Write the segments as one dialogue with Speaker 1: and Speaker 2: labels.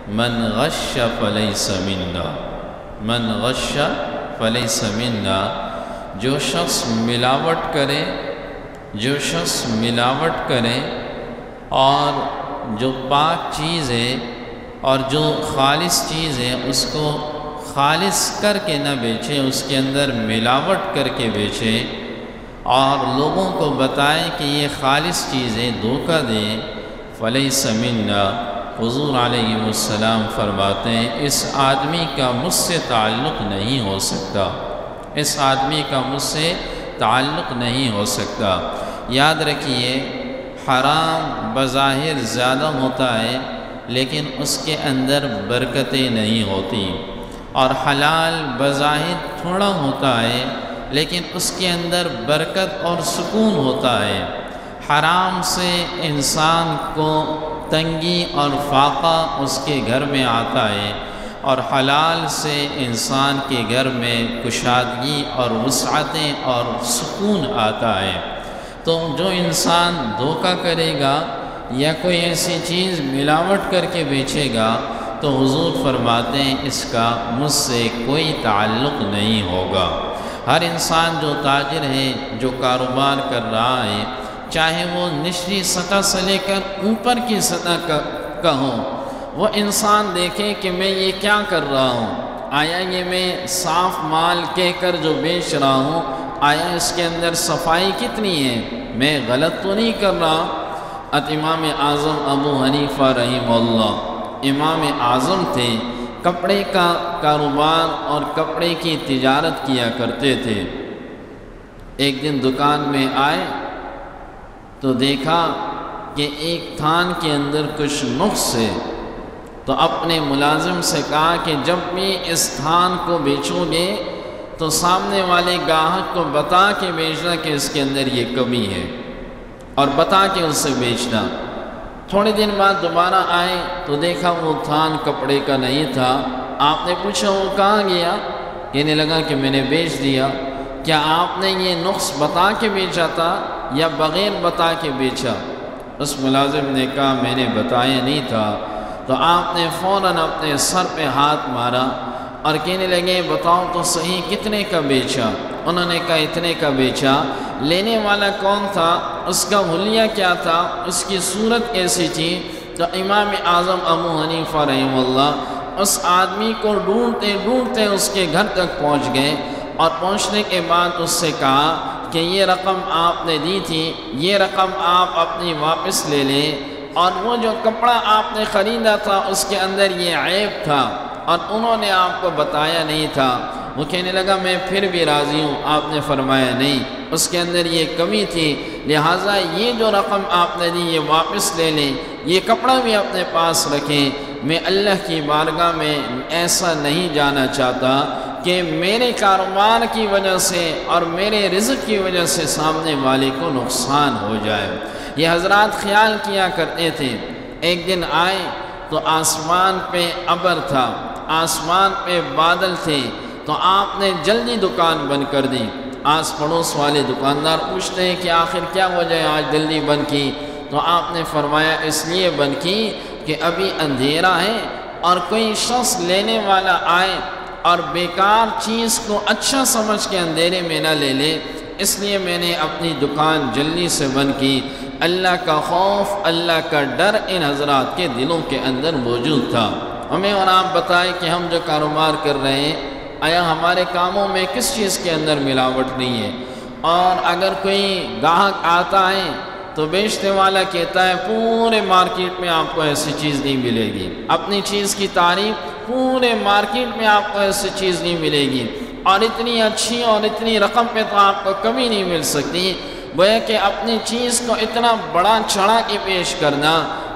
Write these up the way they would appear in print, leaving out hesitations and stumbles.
Speaker 1: من غش فلیس منا، من غش فلیس منا، جو شخص ملاوٹ کرے، جو شخص ملاوٹ کرے اور جو پاک چیز ہے اور جو خالص چیز ہے اس کو خالص کر کے نہ بیچے، اس کے اندر ملاوٹ کر کے بیچے اور لوگوں کو بتائے کہ یہ خالص چیز ہے، دھوکہ دے، فلیس منا، حضور علیہ السلام فرماتے ہیں اس آدمی کا مجھ سے تعلق نہیں ہو سکتا، اس آدمی کا مجھ سے تعلق نہیں ہو سکتا۔ یاد رکھیے، حرام بظاہر زیادہ ہوتا ہے لیکن اس کے اندر برکتیں نہیں ہوتی، اور حلال بظاہر تھوڑا ہوتا ہے لیکن اس کے اندر برکت اور سکون ہوتا ہے۔ حرام سے انسان کو تنگی اور فاقہ اس کے گھر میں آتا ہے، اور حلال سے انسان کے گھر میں کشادگی اور وسعتیں اور سکون آتا ہے۔ تو جو انسان دھوکہ کرے گا یا کوئی ایسی چیز ملاوٹ کر کے بیچے گا تو حضور فرماتے ہیں اس کا مجھ سے کوئی تعلق نہیں ہوگا۔ ہر انسان جو تاجر ہے، جو کاروبار کر رہا ہے، چاہے وہ نچلی سطح سے لے کر اوپر کی سطح کا ہو، وہ انسان دیکھے کہ میں یہ کیا کر رہا ہوں، آیا یہ میں صاف مال کہہ کر جو بیچ رہا ہوں، آیا اس کے اندر صفائی کتنی ہے، میں غلط تو نہیں کر رہا۔ امام اعظم ابو حنیفہ رحمہ اللہ امام اعظم تھے، کپڑے کا کاروبار اور کپڑے کی تجارت کیا کرتے تھے۔ ایک دن دکان میں آئے تو دیکھا کہ ایک تھان کے اندر کچھ نقص ہے، تو اپنے ملازم سے کہا کہ جب بھی اس تھان کو بیچو گے تو سامنے والے گاہک کو بتا کے بیچنا کہ اس کے اندر یہ کمی ہے، اور بتا کے اس سے بیچنا۔ تھوڑے دن بعد دوبارہ آئے تو دیکھا وہ تھان کپڑے کا نہیں تھا۔ آپ نے پوچھا وہ کہاں گیا؟ کہنے لگا کہ میں نے بیچ دیا۔ کیا آپ نے یہ نقص بتا کے بیچا تھا یا بغیر بتا کے بیچا؟ اس ملازم نے کہا میں نے بتایا نہیں تھا۔ تو آپ نے فوراً اپنے سر پہ ہاتھ مارا اور کہنے لگے بتاؤ تو صحیح کتنے کا بیچا؟ انہوں نے کہا اتنے کا بیچا۔ لینے والا کون تھا؟ اس کا حلیہ کیا تھا؟ اس کی صورت کیسی تھی؟ تو امام اعظم ابو حنیفہ رحمہ اللہ اس آدمی کو ڈھونڈتے ڈھونڈتے اس کے گھر تک پہنچ گئے، اور پہنچنے کے بعد اس سے کہا کہ یہ رقم آپ نے دی تھی، یہ رقم آپ اپنی واپس لے لیں، اور وہ جو کپڑا آپ نے خریدا تھا اس کے اندر یہ عیب تھا اور انہوں نے آپ کو بتایا نہیں تھا۔ وہ کہنے لگا میں پھر بھی راضی ہوں، آپ نے فرمایا نہیں، اس کے اندر یہ کمی تھی، لہٰذا یہ جو رقم آپ نے دی یہ واپس لے لیں، یہ کپڑا بھی اپنے پاس رکھیں۔ میں اللہ کی بارگاہ میں ایسا نہیں جانا چاہتا کہ میرے کاروبار کی وجہ سے اور میرے رزق کی وجہ سے سامنے والے کو نقصان ہو جائے۔ یہ حضرات خیال کیا کرتے تھے۔ ایک دن آئے تو آسمان پہ ابر تھا، آسمان پہ بادل تھے، تو آپ نے جلدی دکان بند کر دی۔ آس پڑوس والے دکاندار پوچھتے ہیں کہ آخر کیا وجہ ہے آج جلدی بند کی؟ تو آپ نے فرمایا اس لیے بند کی کہ ابھی اندھیرا ہے اور کوئی شخص لینے والا آئے اور بیکار چیز کو اچھا سمجھ کے اندھیرے میں نہ لے لے، اس لیے میں نے اپنی دکان جلدی سے بند کی۔ اللہ کا خوف، اللہ کا ڈر ان حضرات کے دلوں کے اندر موجود تھا۔ ہمیں اور آپ بتائیں کہ ہم جو کاروبار کر رہے ہیں آیا ہمارے کاموں میں کس چیز کے اندر ملاوٹ نہیں ہے؟ اور اگر کوئی گاہک آتا ہے تو بیچنے والا کہتا ہے پورے مارکیٹ میں آپ کو ایسی چیز نہیں ملے گی، اپنی چیز کی تعریف پورے مارکیٹ میں آپ کو ایسی چیز نہیں ملے گی، اور اتنی اچھی اور اتنی رقم پہ تو آپ کو کبھی نہیں مل سکتی۔ گویا کہ اپنی چیز کو اتنا بڑا چڑھا کے پیش کرنا،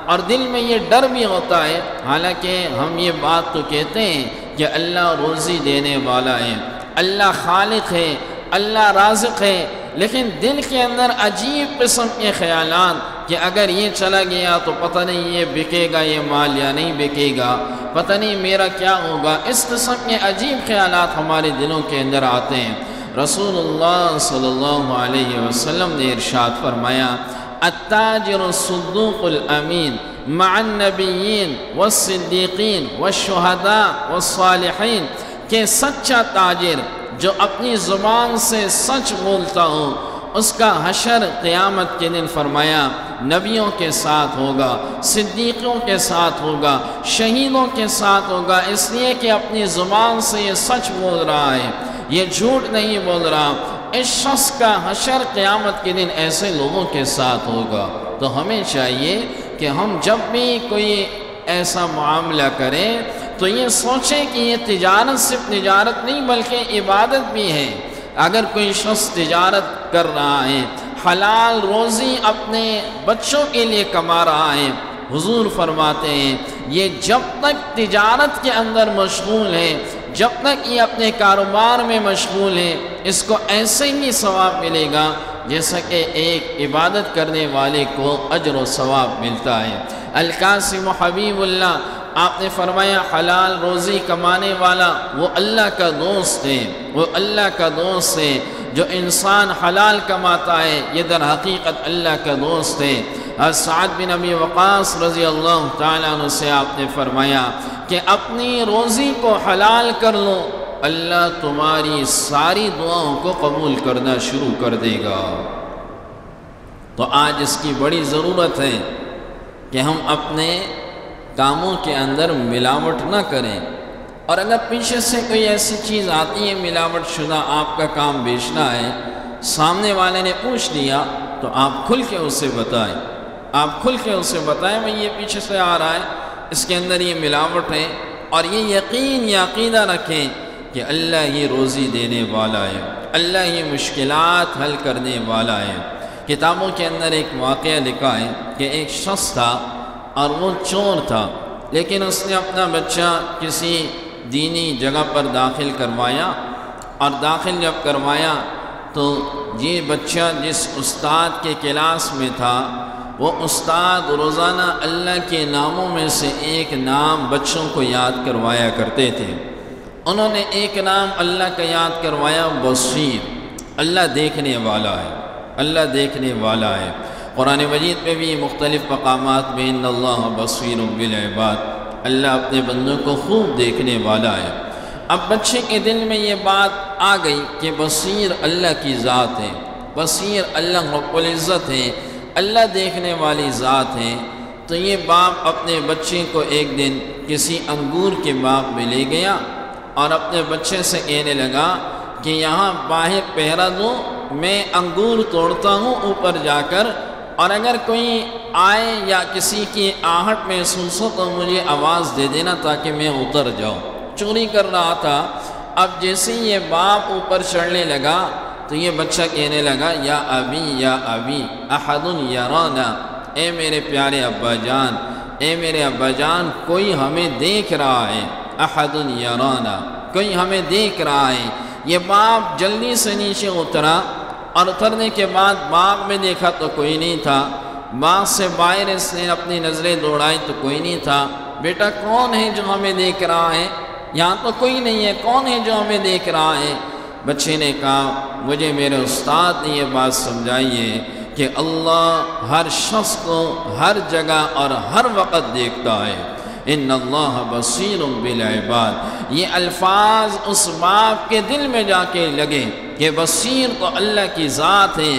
Speaker 1: اور دل میں یہ ڈر بھی ہوتا ہے، حالانکہ ہم یہ بات تو کہتے ہیں کہ اللہ روزی دینے والا ہے، اللہ خالق ہے، اللہ رازق ہے، لیکن دل کے اندر عجیب قسم کے خیالات کہ اگر یہ چلا گیا تو پتہ نہیں یہ بکے گا یہ مال یا نہیں بکے گا، پتہ نہیں میرا کیا ہوگا، اس قسم کے عجیب خیالات ہمارے دلوں کے اندر آتے ہیں۔ رسول اللہ صلی اللہ علیہ وسلم نے ارشاد فرمایا التاجر الصدوق الامین مع النبیین والصدیقین والشہداء والصالحین، کہ سچا تاجر جو اپنی زبان سے سچ بولتا ہو اس کا حشر قیامت کے دن فرمایا نبیوں کے ساتھ ہوگا، صدیقوں کے ساتھ ہوگا، شہیدوں کے ساتھ ہوگا، اس لیے کہ اپنی زبان سے یہ سچ بول رہا ہے، یہ جھوٹ نہیں بول رہا۔ اس شخص کا حشر قیامت کے دن ایسے لوگوں کے ساتھ ہوگا۔ تو ہمیں چاہیے کہ ہم جب بھی کوئی ایسا معاملہ کریں تو یہ سوچیں کہ یہ تجارت صرف تجارت نہیں بلکہ عبادت بھی ہے۔ اگر کوئی شخص تجارت کر رہا ہے، حلال روزی اپنے بچوں کے لیے کما رہا ہے، حضور فرماتے ہیں یہ جب تک تجارت کے اندر مشغول ہے، جب تک یہ اپنے کاروبار میں مشغول ہے، اس کو ایسے ہی ثواب ملے گا جیسا کہ ایک عبادت کرنے والے کو اجر و ثواب ملتا ہے۔ القاسم حبیب اللہ، آپ نے فرمایا حلال روزی کمانے والا وہ اللہ کا دوست ہے، وہ اللہ کا دوست ہے۔ جو انسان حلال کماتا ہے یہ در حقیقت اللہ کا دوست ہے۔ سعد بن ابی وقاص رضی اللہ تعالیٰ عنہ سے آپ نے فرمایا کہ اپنی روزی کو حلال کر لو، اللہ تمہاری ساری دعاؤں کو قبول کرنا شروع کر دے گا۔ تو آج اس کی بڑی ضرورت ہے کہ ہم اپنے کاموں کے اندر ملاوٹ نہ کریں، اور اگر پیچھے سے کوئی ایسی چیز آتی ہے ملاوٹ شدہ، آپ کا کام بیچنا ہے، سامنے والے نے پوچھ لیا تو آپ کھل کے اسے بتائیں، آپ کھل کے اسے بتائیں میں یہ پیچھے سے آ رہا ہے، اس کے اندر یہ ملاوٹ ہے، اور یہ یقین یا عقیدہ رکھیں کہ اللہ یہ روزی دینے والا ہے، اللہ یہ مشکلات حل کرنے والا ہے۔ کتابوں کے اندر ایک واقعہ لکھا ہے کہ ایک شخص تھا اور وہ چور تھا، لیکن اس نے اپنا بچہ کسی دینی جگہ پر داخل کروایا، اور داخل جب کروایا تو یہ بچہ جس استاد کے کلاس میں تھا وہ استاد روزانہ اللہ کے ناموں میں سے ایک نام بچوں کو یاد کروایا کرتے تھے۔ انہوں نے ایک نام اللہ کا یاد کروایا، بصیر، اللہ دیکھنے والا ہے، اللہ دیکھنے والا ہے۔ قرآن مجید میں بھی مختلف مقامات میں ان اللہ بصیر بالعباد، اللہ اپنے بندوں کو خوب دیکھنے والا ہے۔ اب بچے کے دل میں یہ بات آ گئی کہ بصیر اللہ کی ذات ہے، بصیر اللہ رب العزت ہے، اللہ دیکھنے والی ذات ہے۔ تو یہ باپ اپنے بچے کو ایک دن کسی انگور کے باغ میں لے گیا اور اپنے بچے سے کہنے لگا کہ یہاں باہر پہرا دو، میں انگور توڑتا ہوں اوپر جا کر، اور اگر کوئی آئے یا کسی کی آہٹ محسوس ہو تو مجھے آواز دے دینا تاکہ میں اتر جاؤں۔ چوری کر رہا تھا، اب جیسے یہ باپ اوپر چڑھنے لگا تو یہ بچہ کہنے لگا یا ابی یا ابی احد یرانا، اے میرے پیارے ابا جان، اے میرے ابا جان، کوئی ہمیں دیکھ رہا ہے، احد یرانا، کوئی ہمیں دیکھ رہا ہے۔ یہ باپ جلدی سے نیچے اترا، اور اترنے کے بعد باغ میں دیکھا تو کوئی نہیں تھا، باغ سے باہر اس نے اپنی نظریں دوڑائی تو کوئی نہیں تھا۔ بیٹا کون ہے جو ہمیں دیکھ رہا ہے؟ یہاں تو کوئی نہیں ہے، کون ہے جو ہمیں دیکھ رہا ہے؟ بچے نے کہا مجھے میرے استاد نے یہ بات سمجھائی ہے کہ اللہ ہر شخص کو ہر جگہ اور ہر وقت دیکھتا ہے۔ ان اللہ بصیر بالعباد، یہ الفاظ اس باپ کے دل میں جا کے لگے کہ بصیر تو اللہ کی ذات ہے،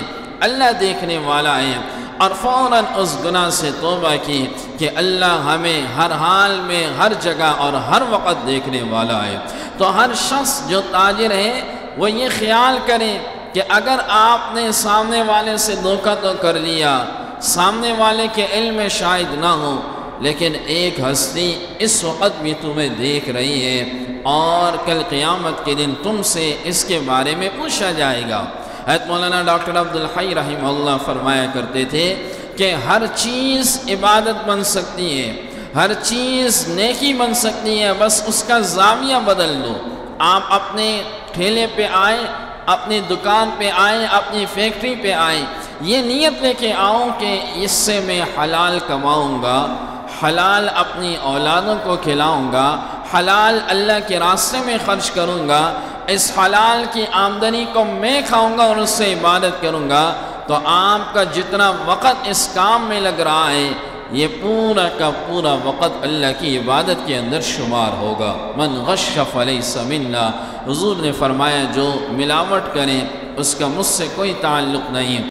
Speaker 1: اللہ دیکھنے والا ہے، اور فوراً اس گناہ سے توبہ کی کہ اللہ ہمیں ہر حال میں ہر جگہ اور ہر وقت دیکھنے والا ہے۔ تو ہر شخص جو تاجر ہے وہ یہ خیال کرے کہ اگر آپ نے سامنے والے سے دھوکہ تو کر لیا، سامنے والے کے علم میں شاید نہ ہو، لیکن ایک ہستی اس وقت بھی تمہیں دیکھ رہی ہے، اور کل قیامت کے دن تم سے اس کے بارے میں پوچھا جائے گا۔ حضرت مولانا ڈاکٹر عبدالحی رحمہ اللہ فرمایا کرتے تھے کہ ہر چیز عبادت بن سکتی ہے، ہر چیز نیکی بن سکتی ہے، بس اس کا زاویہ بدل دو۔ آپ اپنے ٹھیلے پہ آئیں، اپنی دکان پہ آئیں، اپنی فیکٹری پہ آئیں، یہ نیت لے کے آؤں کہ اس سے میں حلال کماؤں گا، حلال اپنی اولادوں کو کھلاؤں گا، حلال اللہ کے راستے میں خرچ کروں گا، اس حلال کی آمدنی کو میں کھاؤں گا اور اس سے عبادت کروں گا۔ تو آپ کا جتنا وقت اس کام میں لگ رہا ہے یہ پورا کا پورا وقت اللہ کی عبادت کے اندر شمار ہوگا۔ من غش فلیس منا، حضور نے فرمایا جو ملاوٹ کریں اس کا مجھ سے کوئی تعلق نہیں۔